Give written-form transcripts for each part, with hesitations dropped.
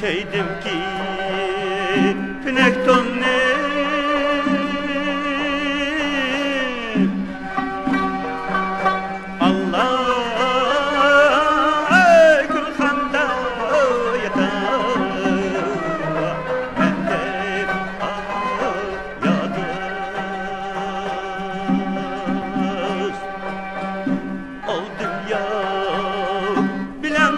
Keydim ki pinekton ne Allah gülxanda yeter bende yadız ol dünya bilen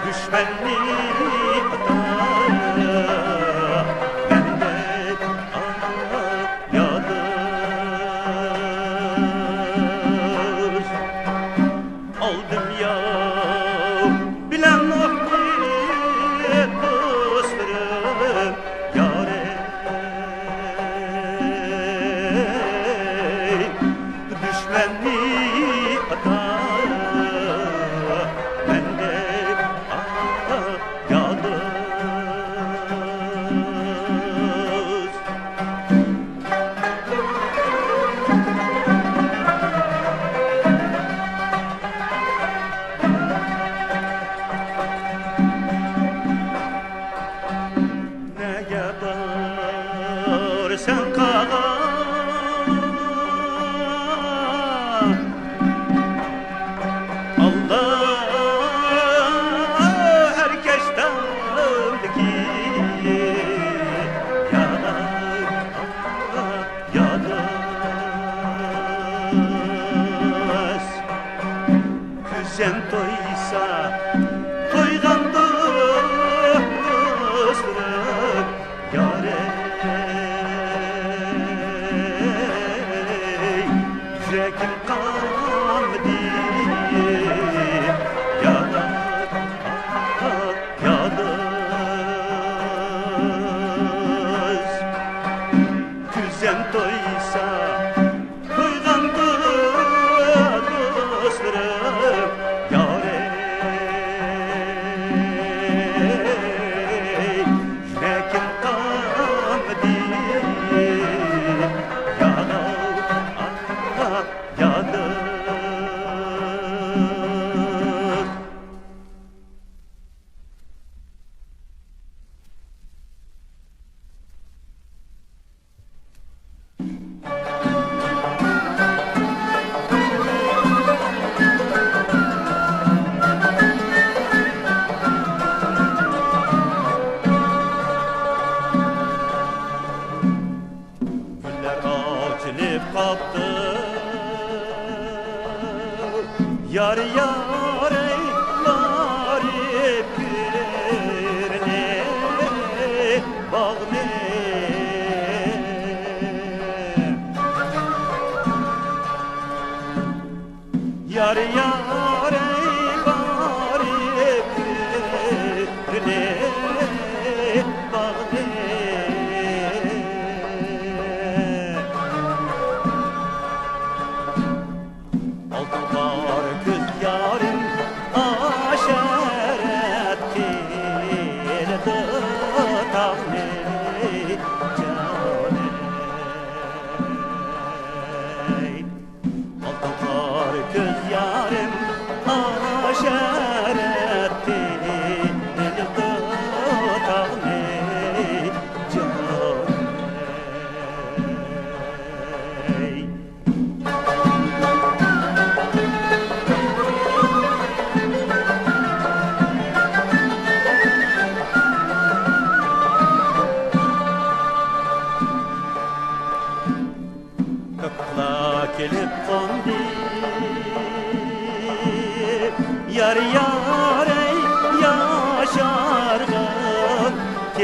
düşmenli hata bende yadız oldum ya bilen muhabbet dostlarım yâre düşmenli hata bende yalnız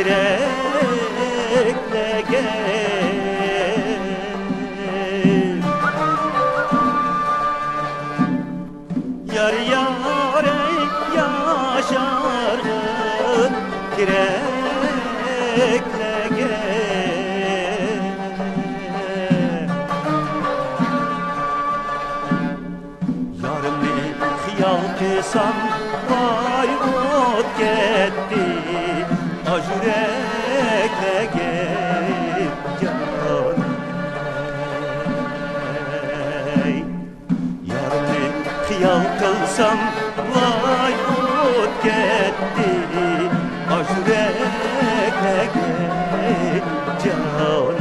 kirekle gel. Yar yar yaşarın kirekle gel. Yarımı hıyal kısam vay ot gitti. Ajürekle gel canım. Yarını hıyal kılsam vay ot gitti. Ajürekle gel canım.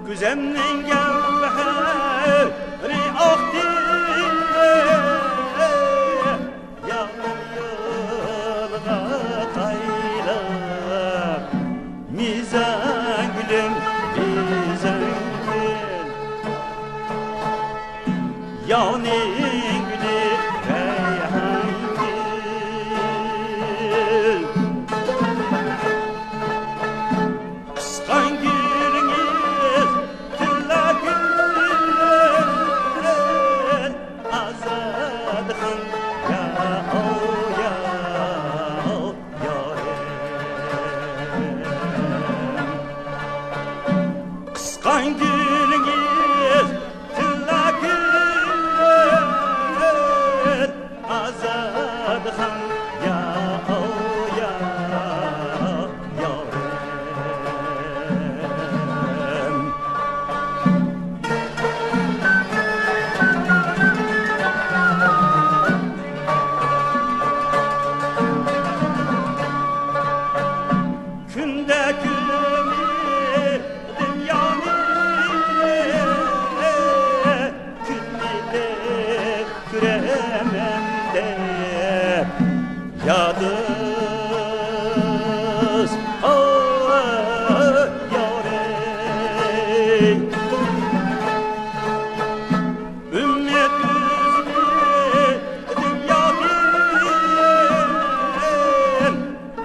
Güzemden gevheri akdi yağmur yolga kayla mizan gülüm mizan gül yağının gülü reyhan gül kıskan gülünüz tülla gül azadın ya o ya o yarem kıskan gülünüz tülla gül azadın ya o ya yarem. Günde gülümü dünyanın külliyle küremem de yadız yâre ümmet üzmü dünyanın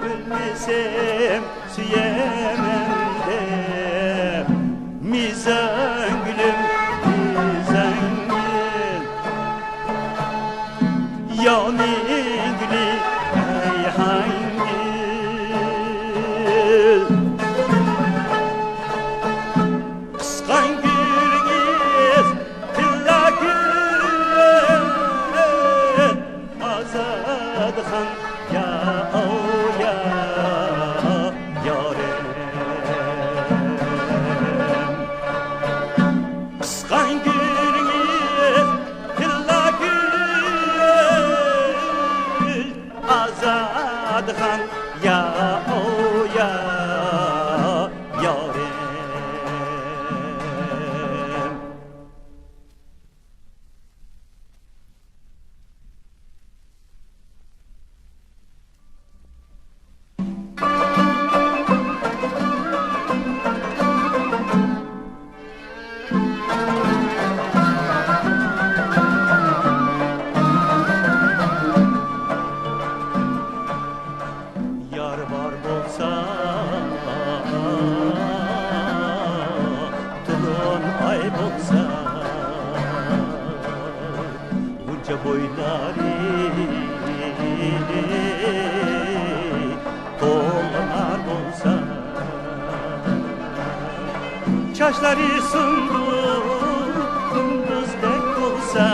bilmesem süyemem de mizan gülüm mizan gül yani gülü reyhan gül kıskan gülünüz tilla gül azadın ya o ya yarem kıskan gülünüz tilla gül azadın ya o ya yarem. Yar var bolsa tulun ay bolsa bunca boyları dolanar bolsa çaşları sundu kunduzdek olsa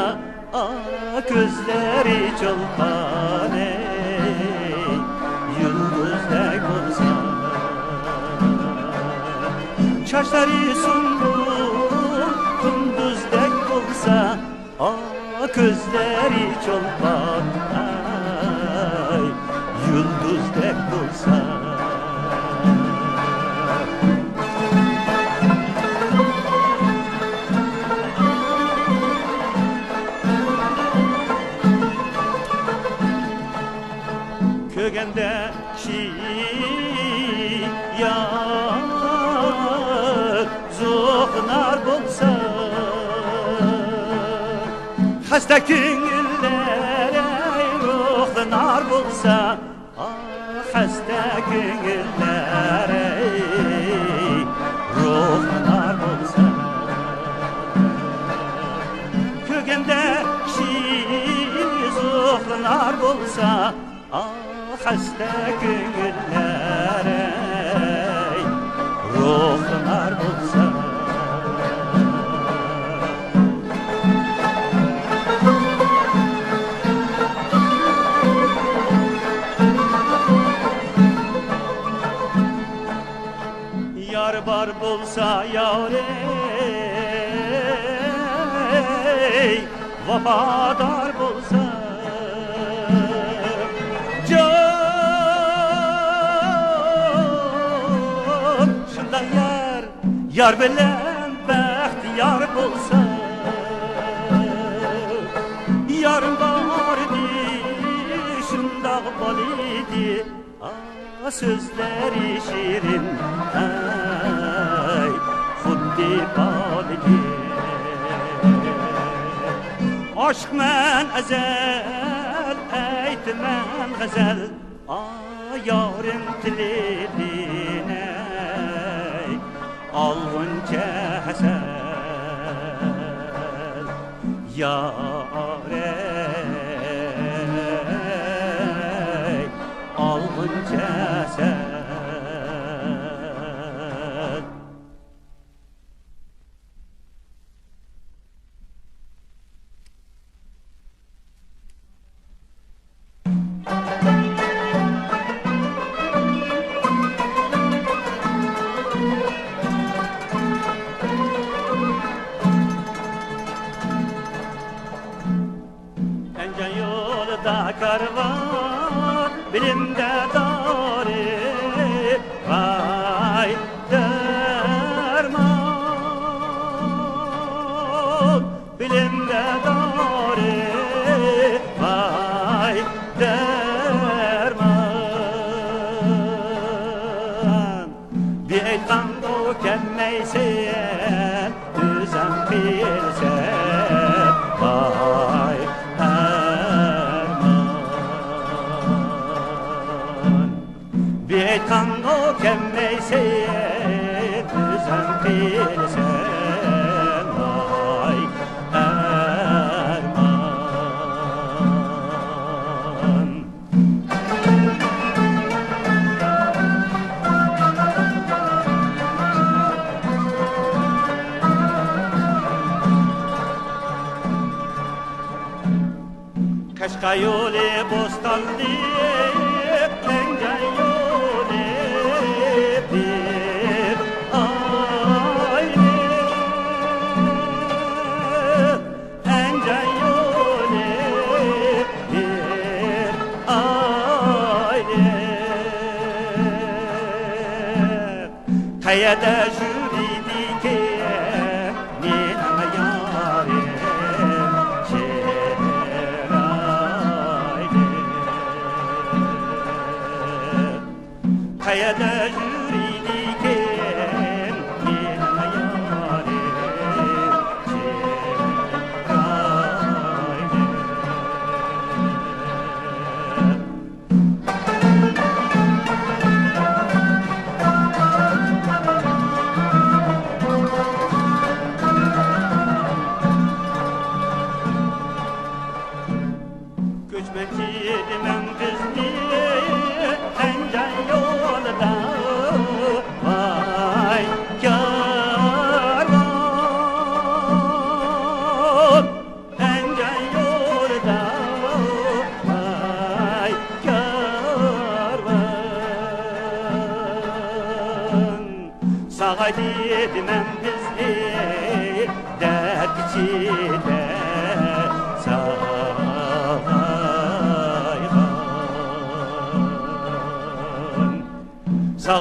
gözleri çolpan ey, yıldızdek olsa. Çaşları sundur, kunduzdek olsa. Gözleri çolpan ey, yıldızdek olsa. Kögende yar zoğnar bolsa, hasta köngüllere ruhlar bolsa, hasta köngüllere ruhlar bolsa. Kögende zoğnar bolsa, hasta köngüllere ruhlar bolsa. Yar bar bolsa yar ey, vafadar bolsa. Yar bilen bəxtiyar bolsa, yarın vardı, şundaq bal idi, sözləri şirin, ey, xuddi bal idi. Aşk mən əzəl, eytmən qəzəl, yarın tilidinə. Alğınca həsəl yar ey, alğınca həsəl. Karvan bilimde dari, vay derman. Bilimde dari, vay derman. Bir eytan o kemmeysen, düzen bilsen, vay tango kemmeyse düzen bilsen, vay erman. Kaşka yolu bostanlı, pence yolu bir aile, pence yolu bir aile. Kayada jüridi ki nina yarim kayada yürüdiken bir hayali göçmek yedim en kızlı ence yolda.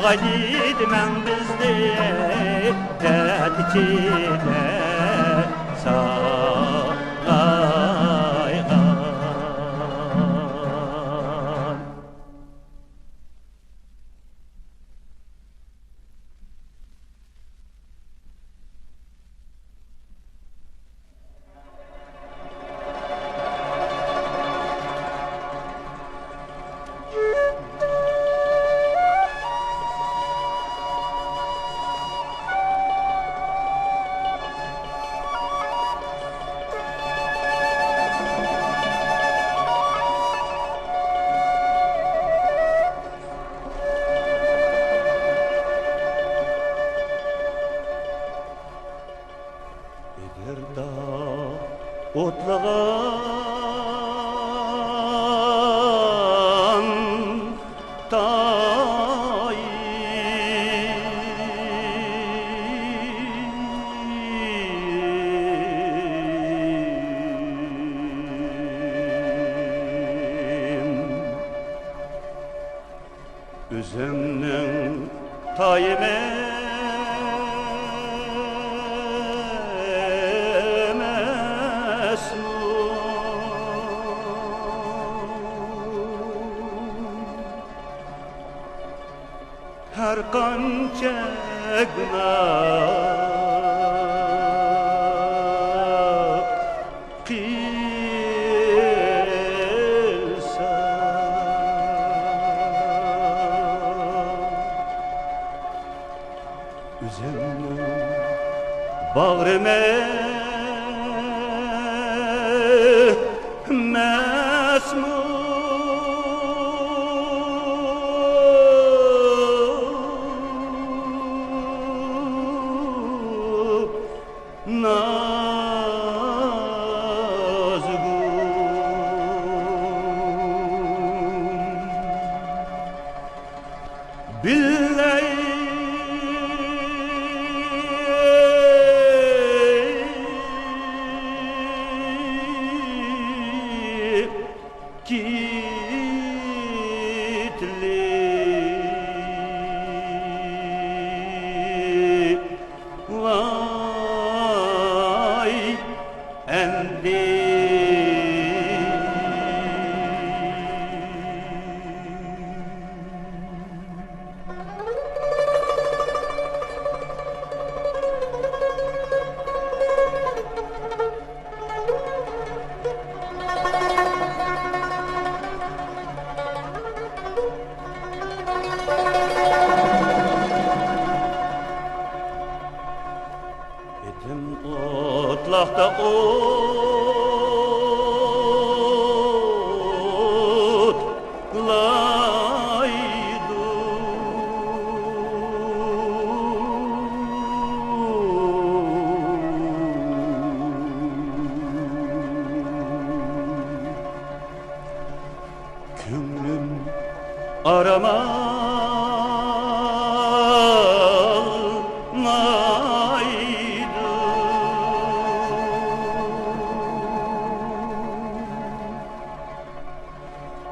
Ağaydidmen bizde Tetiçide Saraygan Edirda otlağan tay Üzümnün tayime her kança kıyılsa üzümün bağrıma mesmur Billahi kitli vay endi Edim otlaqda otlaydı Könlüm aramaydı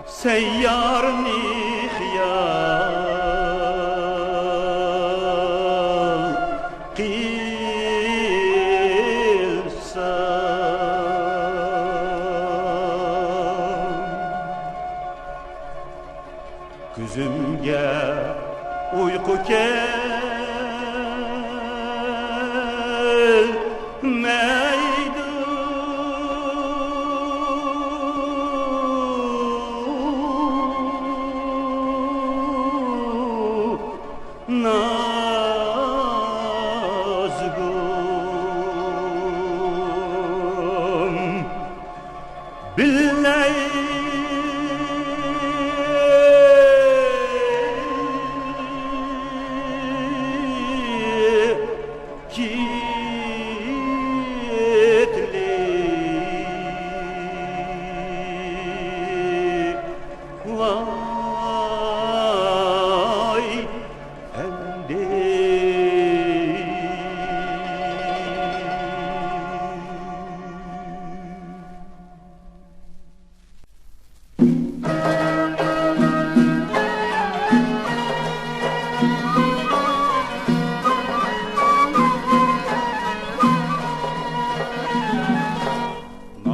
Seyyar nihyan kılsa Gözümge uyku gelmeydi Nazgûm billahi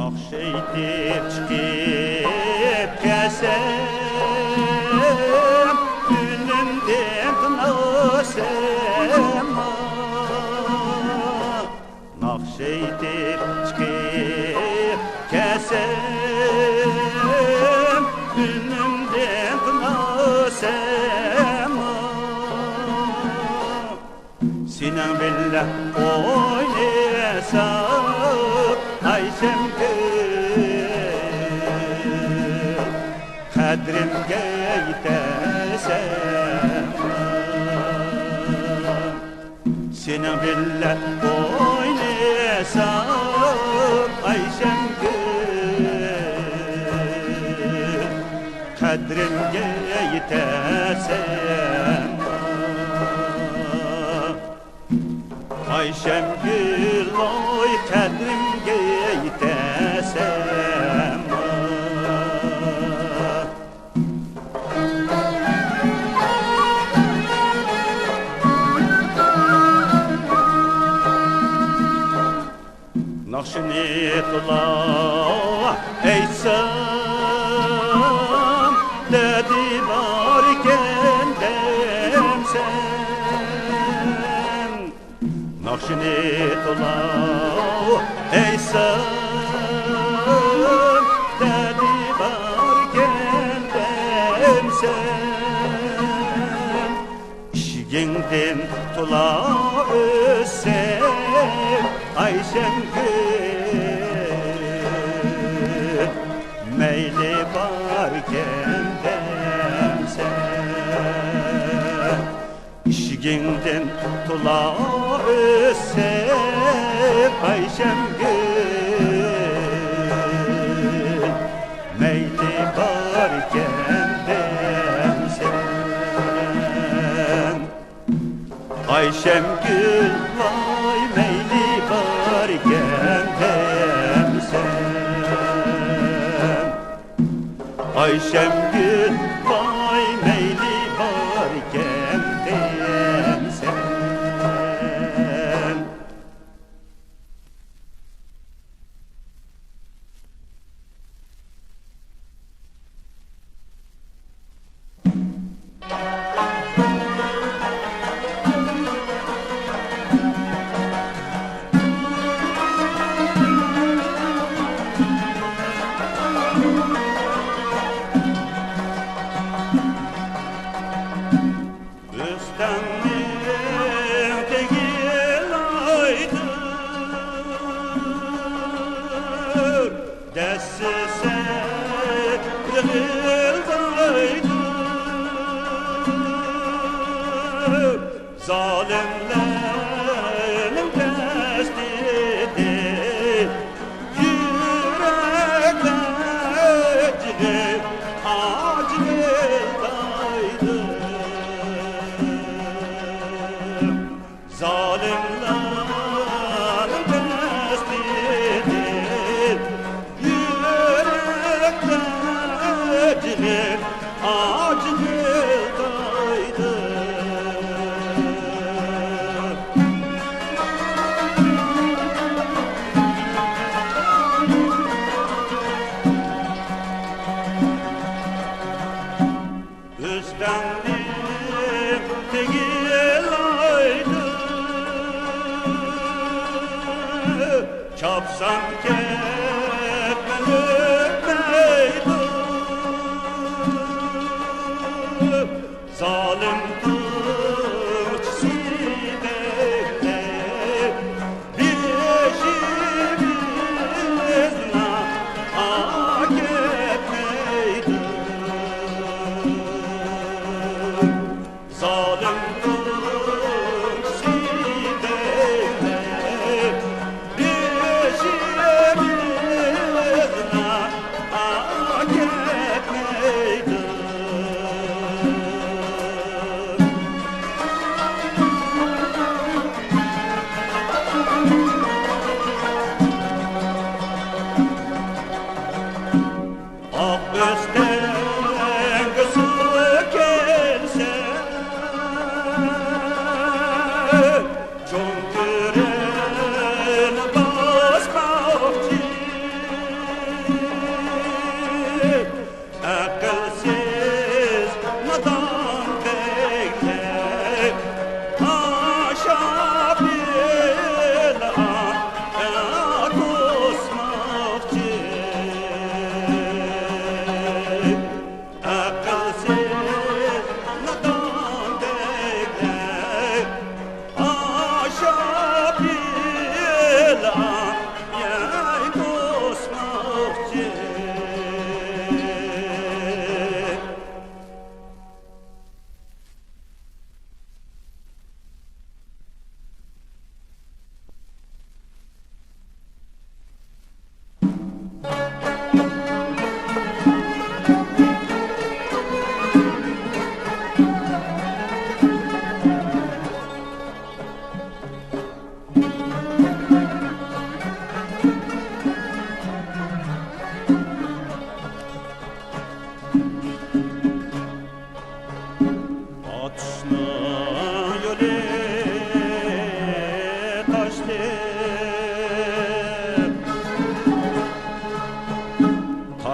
Nakşeytip çıkıp kesem Gülümden tınasem Nakşeytip çıkıp kesem Gülümden tınasem Sinan billah oynasam Ayşem gül Kadrimge yetesem Sinan billah oynasam Ayşem gül Kadrimge yetesem Ayşem gül oy kadrimge yetesem Nakşinetullah eysam dedi varken demsem Nakşinetullah eysam dedi varken demsem İşiğinden tula ölsem Ayşem gül meyli varken demsem İşiğinden tula ölsem Ayşem gül meyli varken demsem Ayşem gül vay meyli varken demsem Ayşem gül vay meyli varken demsem Zalimlerin destidi yüreklerci acıldaydı Zalimlerin destidi yüreklerci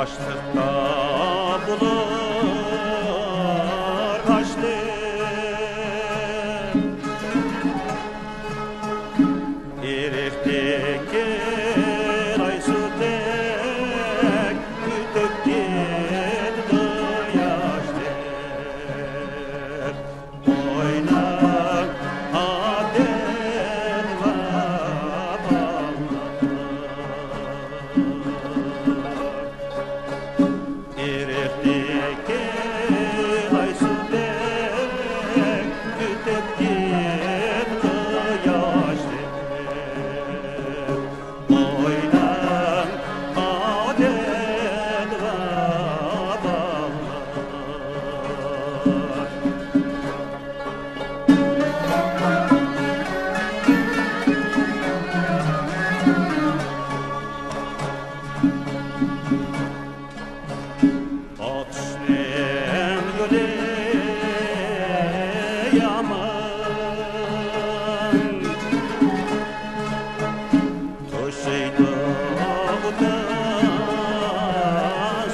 Açlıkta bulur açlık İrikteki raysu tek mütükkil yaşlık Oynar adet ve bağlar İrikteki raysu tek mütükkil yaşlık Oynar adet ve bağlar Ateşleyen yolu yaman Toşuydu ağda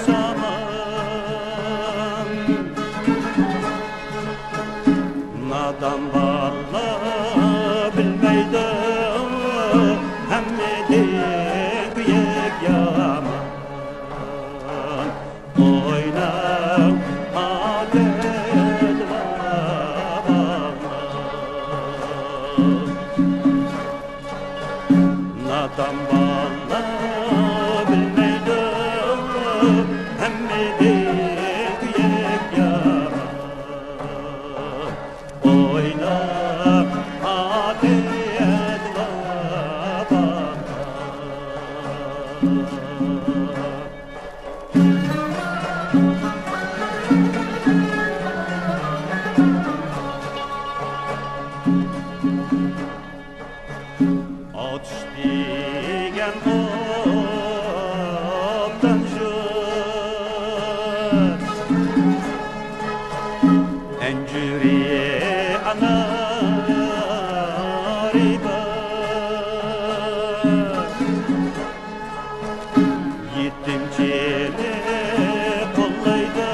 saman Nadan balla bilmeydi Hemmedi büyük yaman Oynar adet ve bağlar Nadan balla bilmeydi Hemmedi büyük yaman Oynar adet ve bağlar Ateş diyen ottan jür Encüri anari bar Yetimcini kollaydı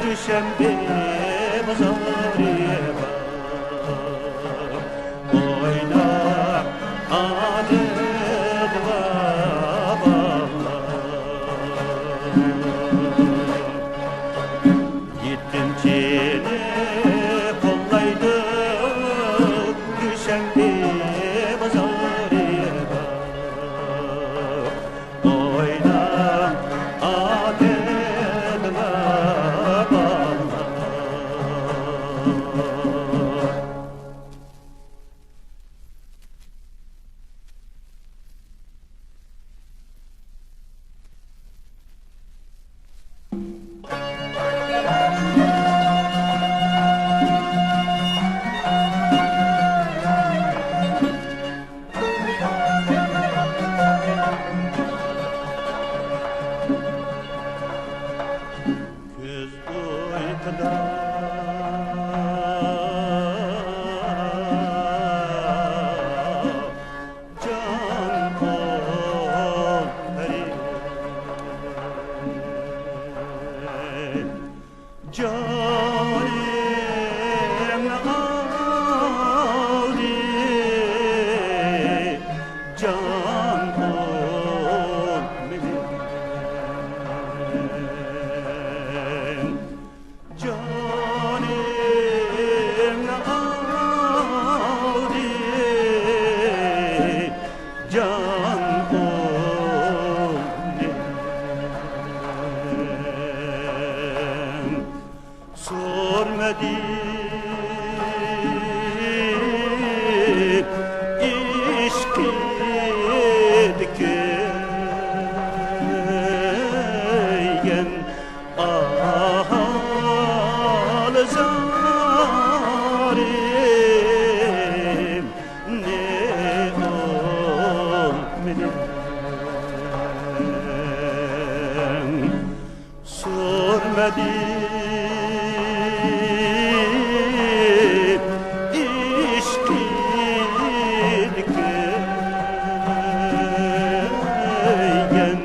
Düşenbe pazarı var Oynar adet ve bağlar Yetimcini kollaydı Düşenbe pazarı var Oynar adet ve bağlar Göz uykuda can ol Canım ağrı can ol benim Canım ağrı can ol benim Sormadım işkidiken ahal zarim ne ol benim Sormadım işkidiken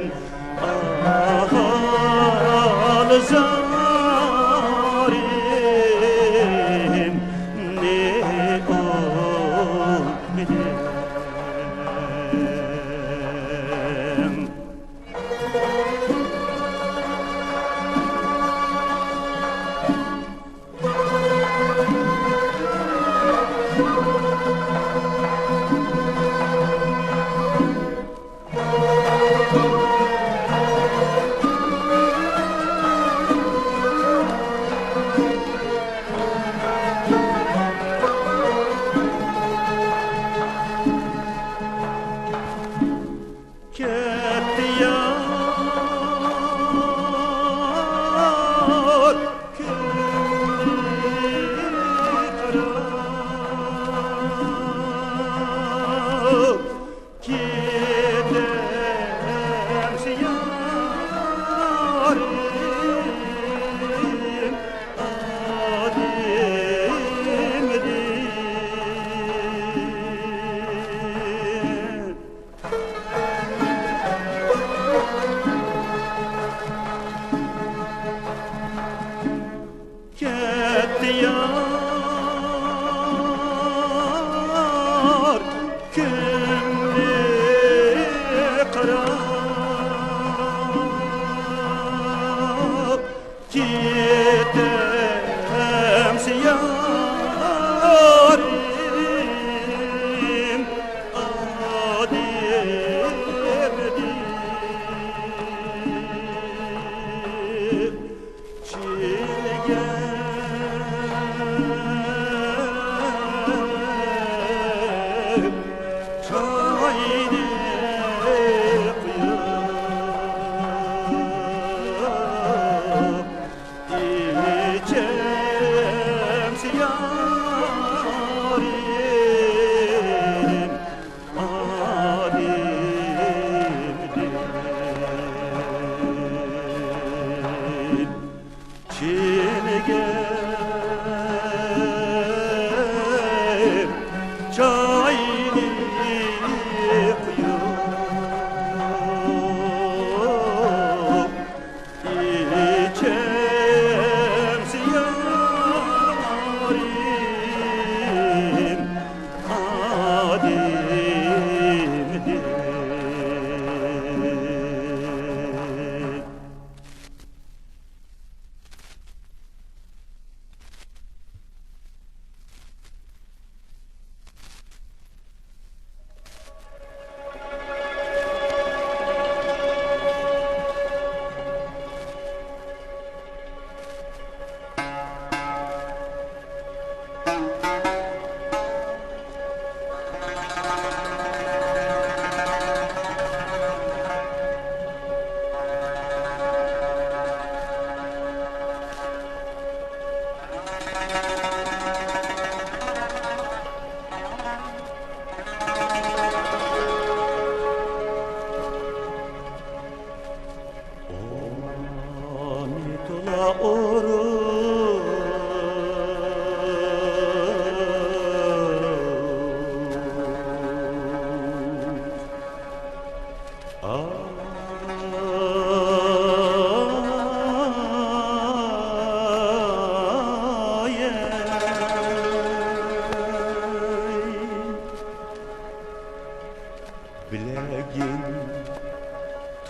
Bilegin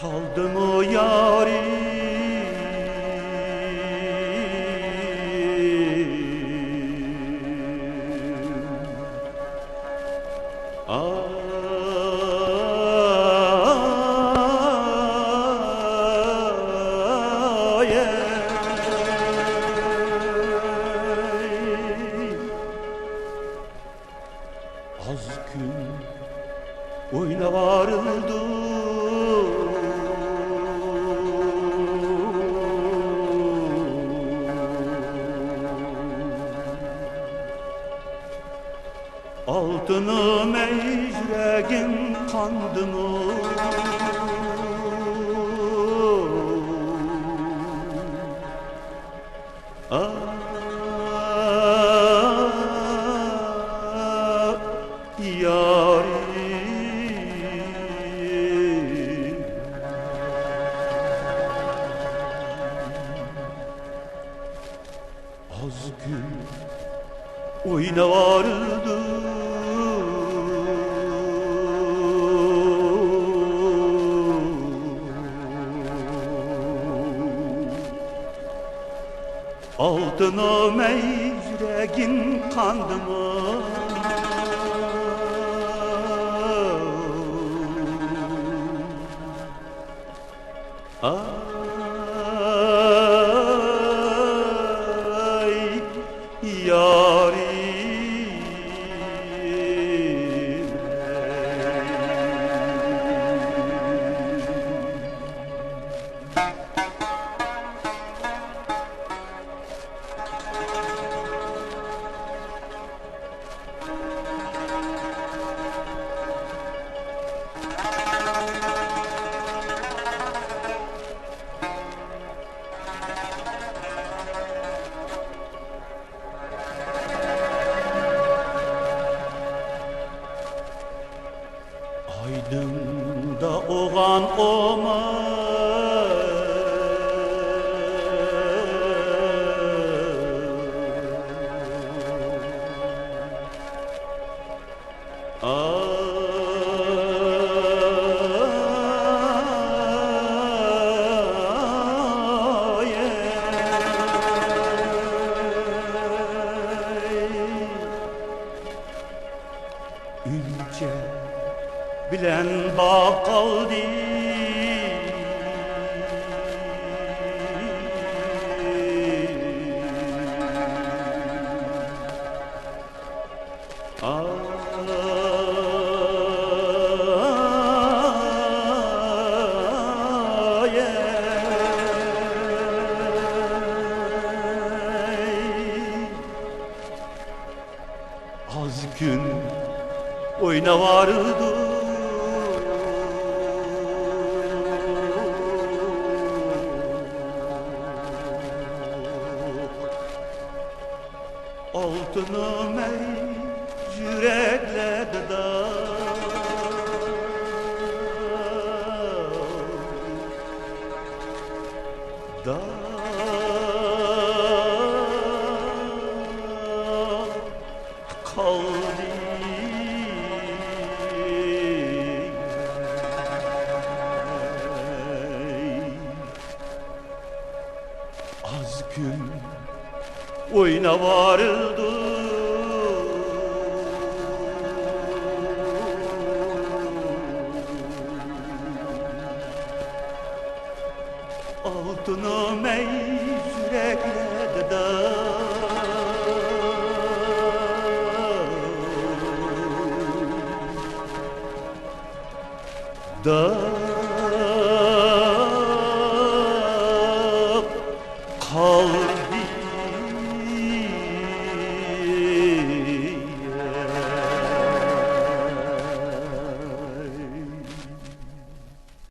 taldım o yari az gün oyna varıldı altını mecregin kandı mı az gün oyna vardı altına mecregin kandı mı yarim Aydın'da oğan ince bilen bakkal değil az gün oyna vardı altını mecrekledi da kaldı az gün oyna varıldı altını mecrekledi da kal